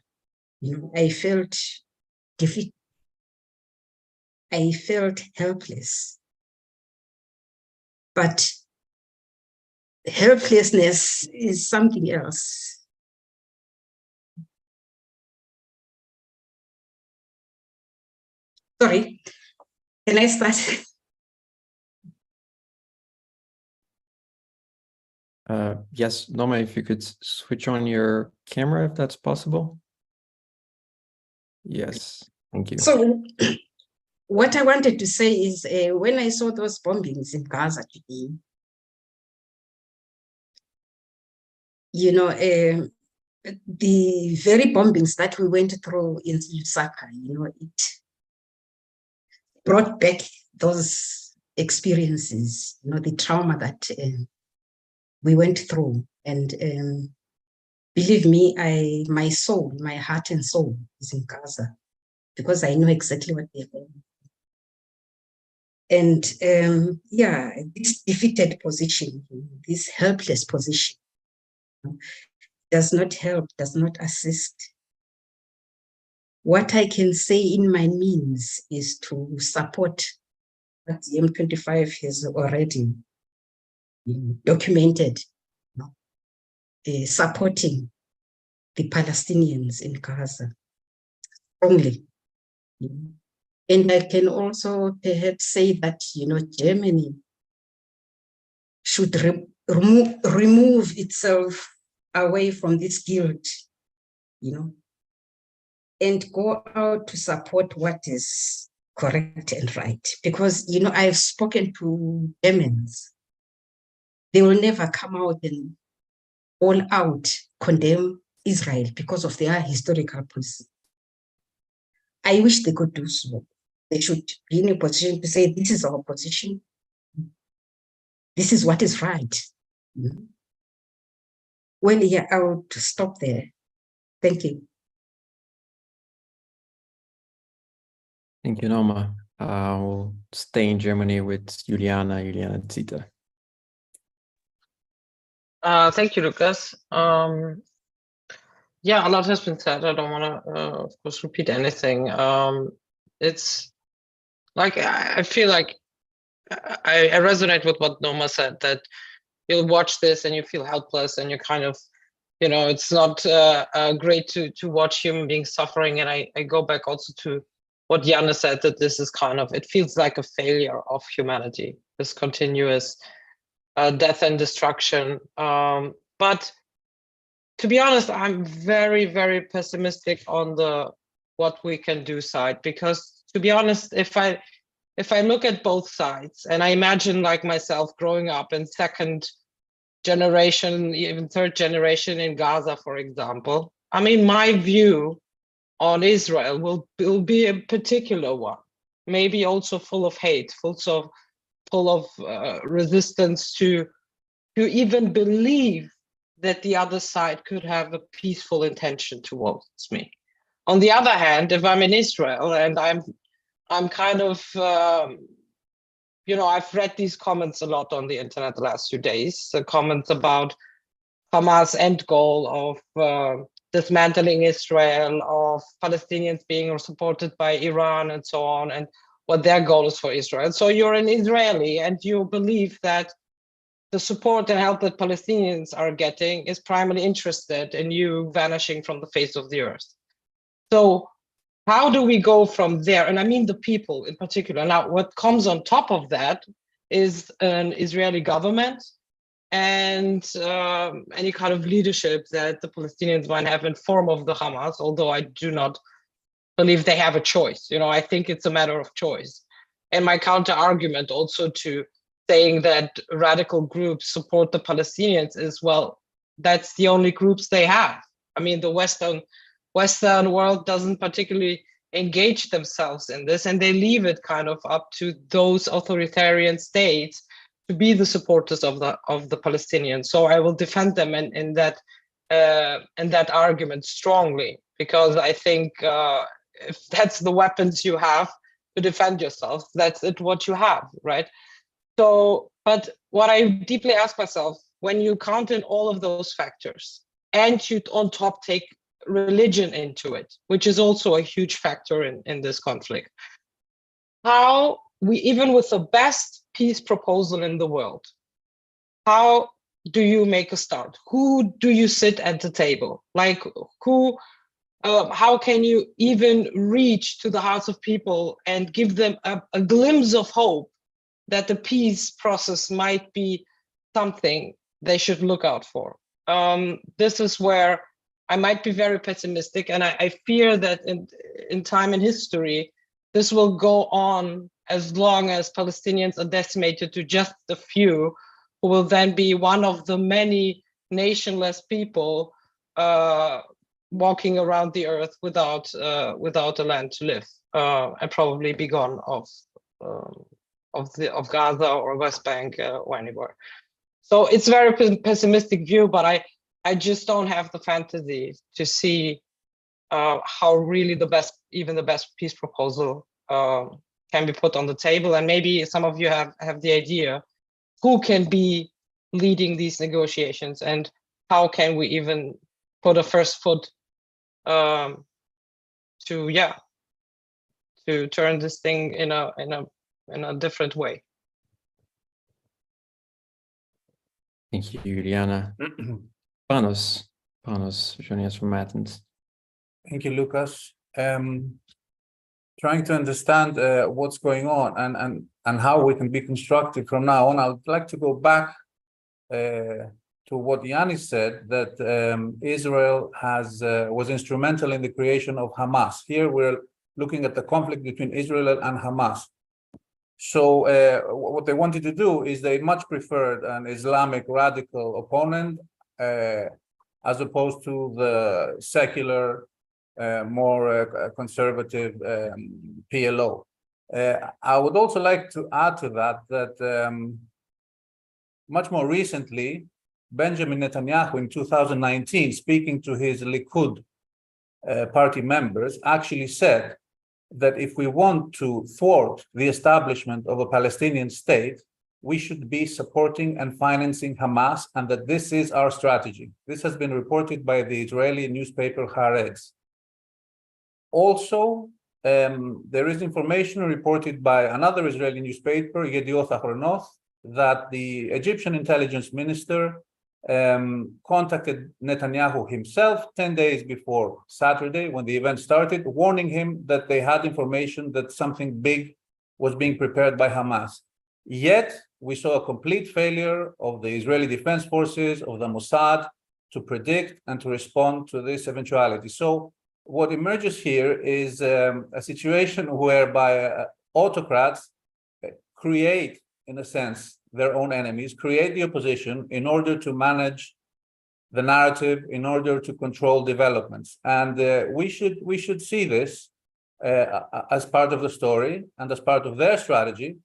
I felt defeat. I felt helpless. But helplessness is something else. Sorry, can I start? Yes, Noma, if you could switch on your camera, if that's possible. Yes, thank you. So what I wanted to say is when I saw those bombings in Gaza today, the very bombings that we went through in Lusaka, it brought back those experiences, the trauma that we went through. And believe me, my soul, my heart and soul is in Gaza because I know exactly what they're going through. And this defeated position, this helpless position, does not help, does not assist. What I can say in my means is to support what the M25 has already documented, supporting the Palestinians in Gaza strongly. And I can also perhaps say that, Germany should remove itself away from this guilt, and go out to support what is correct and right. Because, I've spoken to Germans. They will never come out and all out condemn Israel because of their historical policy. I wish they could do so. They should be in a position to say, this is our position. This is what is right. Well, yeah, I will stop there. Thank you. Thank you, Noma. We'll stay in Germany with Juliana Zita. Thank you, Lucas. Yeah, a lot has been said. I don't want to, of course, repeat anything. It's like I feel like I resonate with what Noma said, that you'll watch this and you feel helpless, and you're kind of, it's not great to watch human beings suffering. And I go back also to what Jana said, that this is kind of, it feels like a failure of humanity, this continuous death and destruction. But to be honest, I'm very, very pessimistic on the what we can do side, because to be honest, if I look at both sides and I imagine like myself growing up in second generation, even third generation in Gaza, for example, I mean, my view on Israel will be a particular one, maybe also full of hate, full of resistance to even believe that the other side could have a peaceful intention towards me. On the other hand, if I'm in Israel and I'm kind of, I've read these comments a lot on the internet the last few days, the comments about Hamas' end goal of dismantling Israel, of Palestinians being supported by Iran and so on, and what their goal is for Israel. So you're an Israeli and you believe that the support and help that Palestinians are getting is primarily interested in you vanishing from the face of the earth. So how do we go from there? And I mean the people in particular. Now, what comes on top of that is an Israeli government and any kind of leadership that the Palestinians might have in form of the Hamas, although I do not believe they have a choice. I think it's a matter of choice. And my counter argument also to saying that radical groups support the Palestinians is, well, that's the only groups they have. I mean, the Western world doesn't particularly engage themselves in this, and they leave it kind of up to those authoritarian states to be the supporters of the Palestinians. So I will defend them in that argument strongly, because I think if that's the weapons you have to defend yourself, that's what you have, right? So, but what I deeply ask myself, when you count in all of those factors and you on top take religion into it, which is also a huge factor in this conflict, how we, even with the best peace proposal in the world, how do you make a start? Who do you sit at the table? Like how can you even reach to the hearts of people and give them a glimpse of hope that the peace process might be something they should look out for? This is where I might be very pessimistic, and I fear that in time in history, this will go on as long as Palestinians are decimated to just a few, who will then be one of the many nationless people walking around the earth without a land to live, and probably be gone of Gaza or West Bank or anywhere. So it's a very pessimistic view, but I just don't have the fantasy to see how really the best peace proposal can be put on the table. And maybe some of you have the idea who can be leading these negotiations and how can we even put a first foot to turn this thing in a different way. Thank you, Juliana. Panos joining us from Athens. Thank you, Lucas. Trying to understand what's going on and how we can be constructive from now on. I would like to go back to what Yannis said, that Israel was instrumental in the creation of Hamas. Here we're looking at the conflict between Israel and Hamas. So what they wanted to do is they much preferred an Islamic radical opponent as opposed to the secular, more conservative PLO. I would also like to add to that much more recently, Benjamin Netanyahu in 2019, speaking to his Likud party members, actually said that if we want to thwart the establishment of a Palestinian state, we should be supporting and financing Hamas, and that this is our strategy. This has been reported by the Israeli newspaper Haaretz. Also, there is information reported by another Israeli newspaper, Yediot Ahronoth, that the Egyptian intelligence minister contacted Netanyahu himself 10 days before Saturday when the event started, warning him that they had information that something big was being prepared by Hamas. Yet, we saw a complete failure of the Israeli Defense Forces, of the Mossad, to predict and to respond to this eventuality. So what emerges here is a situation whereby autocrats create, in a sense, their own enemies, create the opposition in order to manage the narrative, in order to control developments. And we should see this as part of the story and as part of their strategy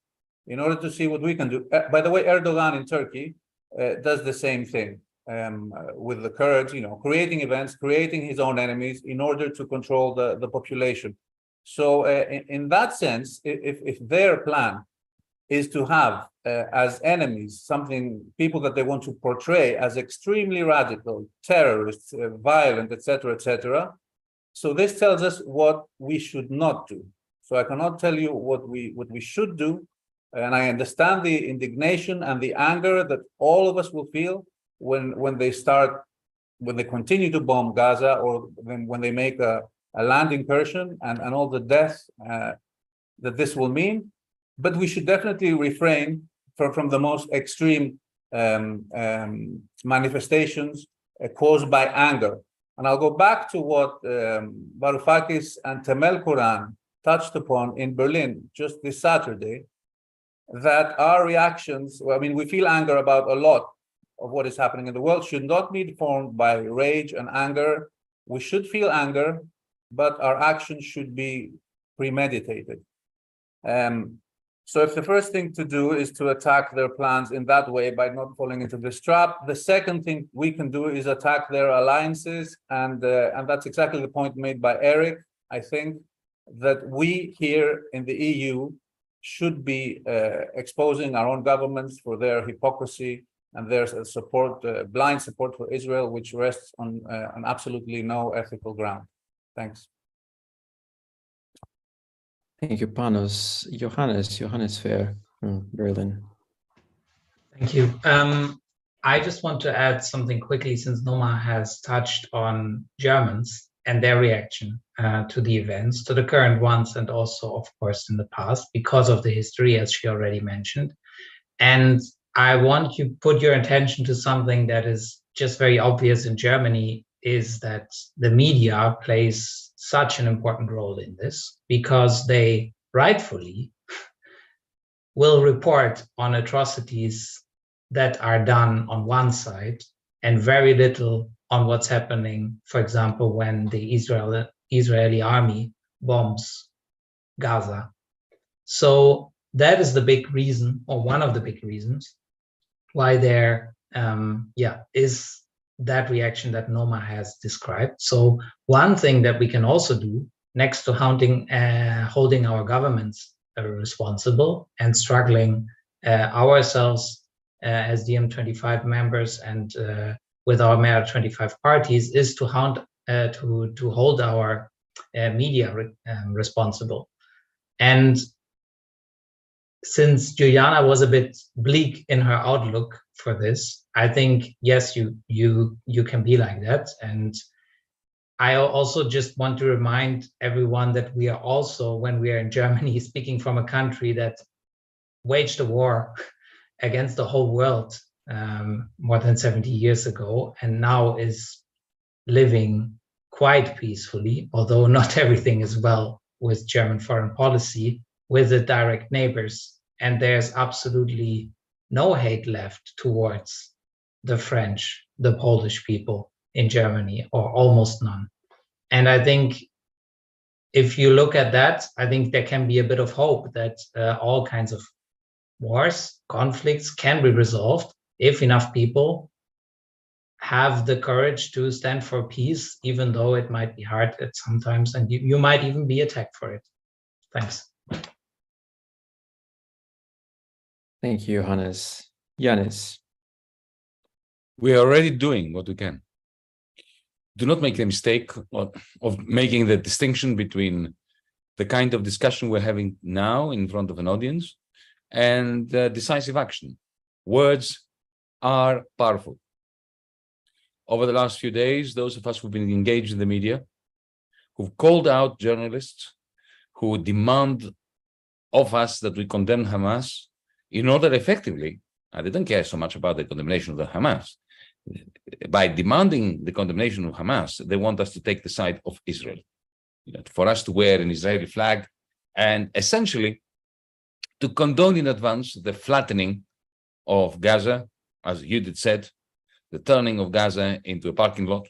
in order to see what we can do. By the way, Erdogan in Turkey does the same thing with the Kurds, creating events, creating his own enemies in order to control the population. So in that sense, if their plan is to have as enemies people that they want to portray as extremely radical, terrorists, violent, etc., etc. So this tells us what we should not do. So I cannot tell you what we should do, and I understand the indignation and the anger that all of us will feel when they continue to bomb Gaza, or when they make a land incursion and all the deaths that this will mean. But we should definitely refrain from the most extreme manifestations caused by anger. And I'll go back to what Varoufakis and Temel Quran touched upon in Berlin just this Saturday, that our reactions, we feel anger about a lot of what is happening in the world, should not be informed by rage and anger. We should feel anger, but our actions should be premeditated. So if the first thing to do is to attack their plans in that way by not falling into this trap, the second thing we can do is attack their alliances, and that's exactly the point made by Eric. I think that we here in the EU should be exposing our own governments for their hypocrisy and their support, blind support for Israel, which rests on absolutely no ethical ground. Thanks. Thank you, Panos. Johannes Fair from Berlin. Thank you. I just want to add something quickly, since Noma has touched on Germans and their reaction to the events, to the current ones, and also, of course, in the past, because of the history, as she already mentioned. And I want you to put your attention to something that is just very obvious in Germany, is that the media plays such an important role in this, because they rightfully will report on atrocities that are done on one side and very little on what's happening, for example, when the Israeli army bombs Gaza. So that is the big reason, or one of the big reasons, why there is that reaction that Noma has described. So one thing that we can also do, next to holding our governments responsible and struggling ourselves as DiEM25 members and with our Mayor 25 parties, is to hold our media responsible. And since Juliana was a bit bleak in her outlook for this, I think, yes, you can be like that. And I also just want to remind everyone that we are also, when we are in Germany, speaking from a country that waged a war against the whole world more than 70 years ago, and now is living quite peacefully, although not everything is well with German foreign policy, with the direct neighbors. And there's absolutely no hate left towards the French, the Polish people in Germany, or almost none. And I think if you look at that, I think there can be a bit of hope that all kinds of wars, conflicts can be resolved if enough people have the courage to stand for peace, even though it might be hard at sometimes, and you might even be attacked for it. Thanks. Thank you, Johannes. Yanis. We are already doing what we can. Do not make the mistake of making the distinction between the kind of discussion we're having now in front of an audience and decisive action. Words are powerful. Over the last few days, those of us who've been engaged in the media, who've called out journalists, who demand of us that we condemn Hamas, in order effectively, I didn't care so much about the condemnation of the Hamas. By demanding the condemnation of Hamas, they want us to take the side of Israel, for us to wear an Israeli flag and essentially to condone in advance the flattening of Gaza, as Judith said, the turning of Gaza into a parking lot,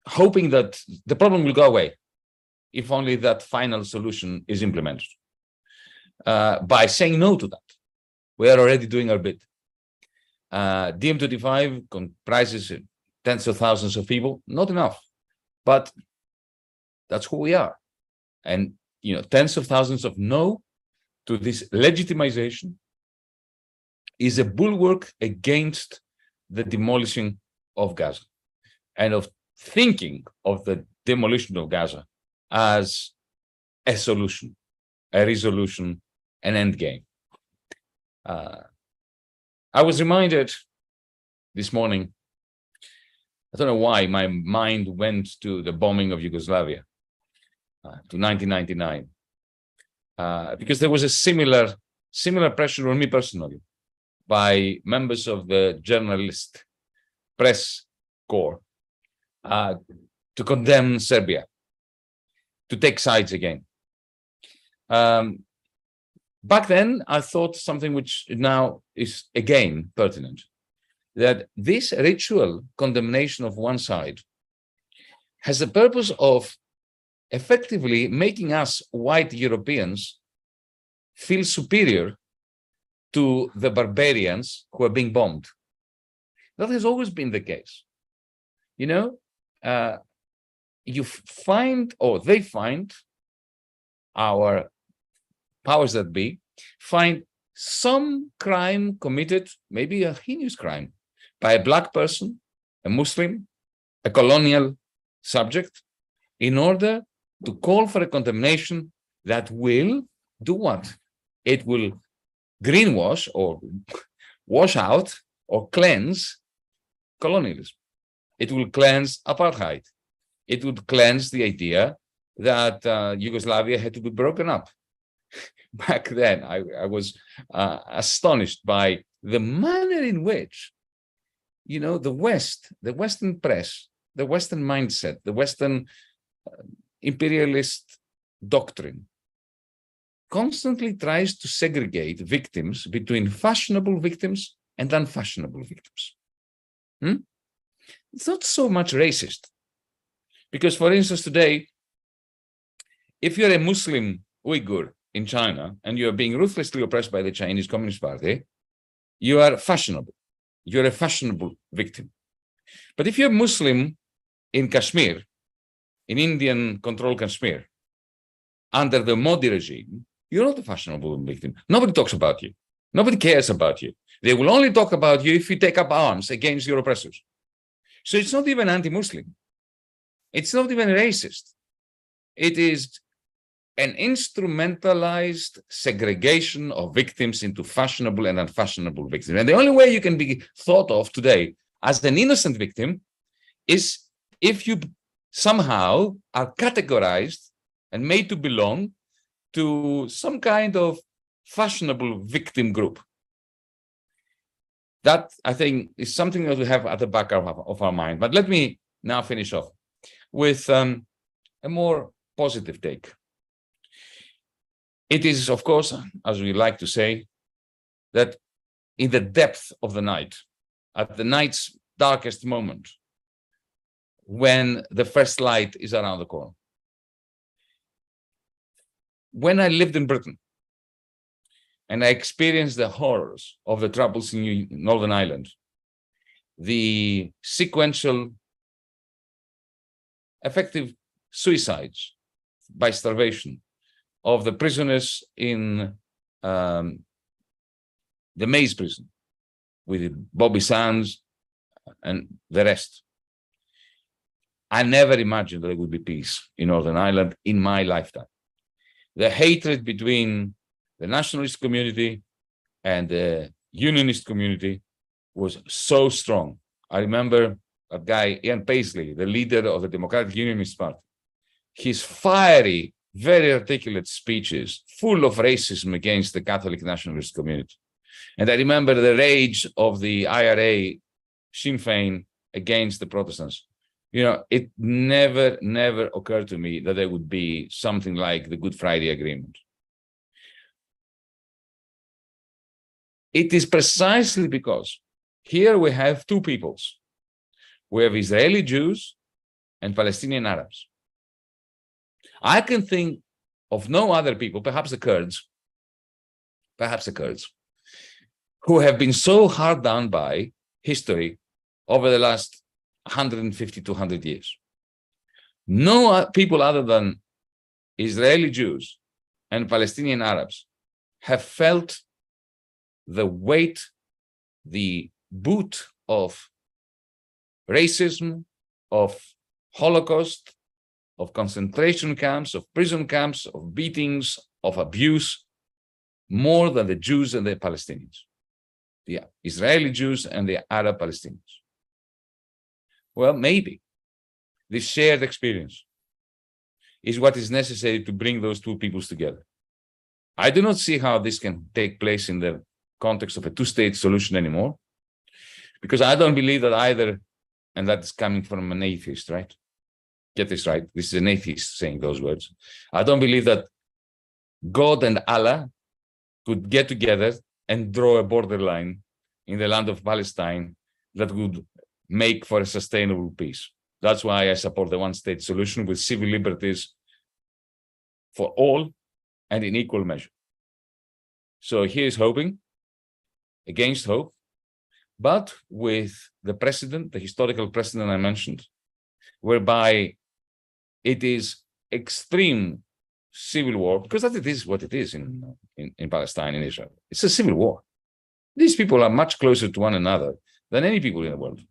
hoping that the problem will go away if only that final solution is implemented. By saying no to that, we are already doing our bit. DiEM25 comprises tens of thousands of people, not enough, but that's who we are. And tens of thousands of no to this legitimization is a bulwark against the demolishing of Gaza and of thinking of the demolition of Gaza as a solution, a resolution, an end game. I was reminded this morning, I don't know why, my mind went to the bombing of Yugoslavia, to 1999, because there was a similar pressure on me personally by members of the journalist press corps to condemn Serbia, to take sides again. Back then, I thought something which now is again pertinent, that this ritual condemnation of one side has the purpose of effectively making us white Europeans feel superior to the barbarians who are being bombed. That has always been the case. You find, or they find, our powers that be, find some crime committed, maybe a heinous crime, by a black person, a Muslim, a colonial subject, in order to call for a condemnation that will do what? It will greenwash or wash out or cleanse colonialism. It will cleanse apartheid. It would cleanse the idea that Yugoslavia had to be broken up. Back then, I was astonished by the manner in which, the West, the Western press, the Western mindset, the Western imperialist doctrine constantly tries to segregate victims between fashionable victims and unfashionable victims. It's not so much racist. Because, for instance, today, if you're a Muslim Uyghur in China and you're being ruthlessly oppressed by the Chinese Communist Party, you are fashionable. You're a fashionable victim. But if you're Muslim in Kashmir, in Indian-controlled Kashmir, under the Modi regime, you're not a fashionable victim. Nobody talks about you. Nobody cares about you. They will only talk about you if you take up arms against your oppressors. So it's not even anti-Muslim. It's not even racist. It is an instrumentalized segregation of victims into fashionable and unfashionable victims. And the only way you can be thought of today as an innocent victim is if you somehow are categorized and made to belong to some kind of fashionable victim group. That, I think, is something that we have at the back of our mind. But let me now finish off with a more positive take. It is, of course, as we like to say, that in the depth of the night, at the night's darkest moment, when the first light is around the corner. When I lived in Britain and I experienced the horrors of the troubles in Northern Ireland, the sequential effective suicides by starvation of the prisoners in the Maze prison with Bobby Sands and the rest. I never imagined that there would be peace in Northern Ireland in my lifetime. The hatred between the nationalist community and the unionist community was so strong. I remember a guy, Ian Paisley, the leader of the Democratic Unionist Party, his fiery, very articulate speeches, full of racism against the Catholic nationalist community. And I remember the rage of the IRA, Sinn Féin, against the Protestants. You know, it never occurred to me that there would be something like the Good Friday Agreement. It is precisely because here we have two peoples. We have Israeli Jews and Palestinian Arabs. I can think of no other people, perhaps the Kurds, who have been so hard done by history over the last 150 to 100 years. No people other than Israeli Jews and Palestinian Arabs have felt the weight, the boot of racism, of Holocaust, of concentration camps, of prison camps, of beatings, of abuse, more than the Jews and the Palestinians, the Israeli Jews and the Arab Palestinians. Well, maybe this shared experience is what is necessary to bring those two peoples together. I do not see how this can take place in the context of a two-state solution anymore, because I don't believe that either, and that is coming from an atheist, right? Get this right. This is an atheist saying those words. I don't believe that God and Allah could get together and draw a borderline in the land of Palestine that would make for a sustainable peace. That's why I support the one-state solution with civil liberties for all and in equal measure. So here's hoping against hope, but with the precedent, the historical precedent I mentioned, whereby it is extreme civil war, because that it is what it is in Palestine, in Israel. It's a civil war. These people are much closer to one another than any people in the world.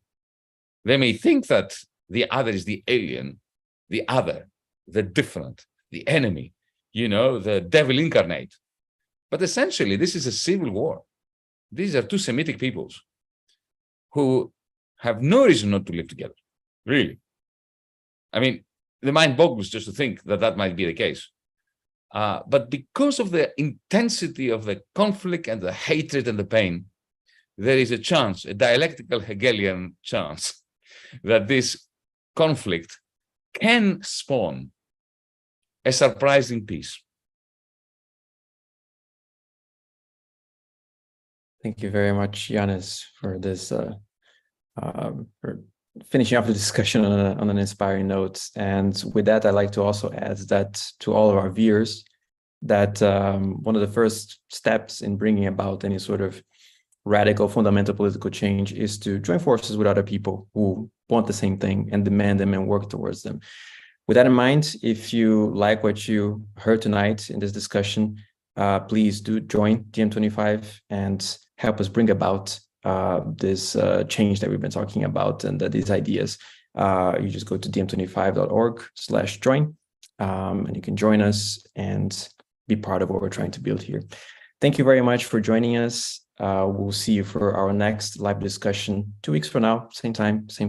They may think that the other is the alien, the other, the different, the enemy, you know, the devil incarnate. But essentially, this is a civil war. These are two Semitic peoples who have no reason not to live together, really. I mean, the mind boggles just to think that that might be the case. But because of the intensity of the conflict and the hatred and the pain, there is a chance, a dialectical Hegelian chance, that this conflict can spawn a surprising peace. Thank you very much, Yanis, for this, for finishing off the discussion on an inspiring note. And with that, I'd like to also add that to all of our viewers, that one of the first steps in bringing about any sort of radical, fundamental political change is to join forces with other people who want the same thing and demand them and work towards them. With that in mind, if you like what you heard tonight in this discussion, please do join DiEM25 and help us bring about this change that we've been talking about and these ideas. You just go to diem25.org/join, and you can join us and be part of what we're trying to build here. Thank you very much for joining us. We'll see you for our next live discussion 2 weeks from now, same time, same place.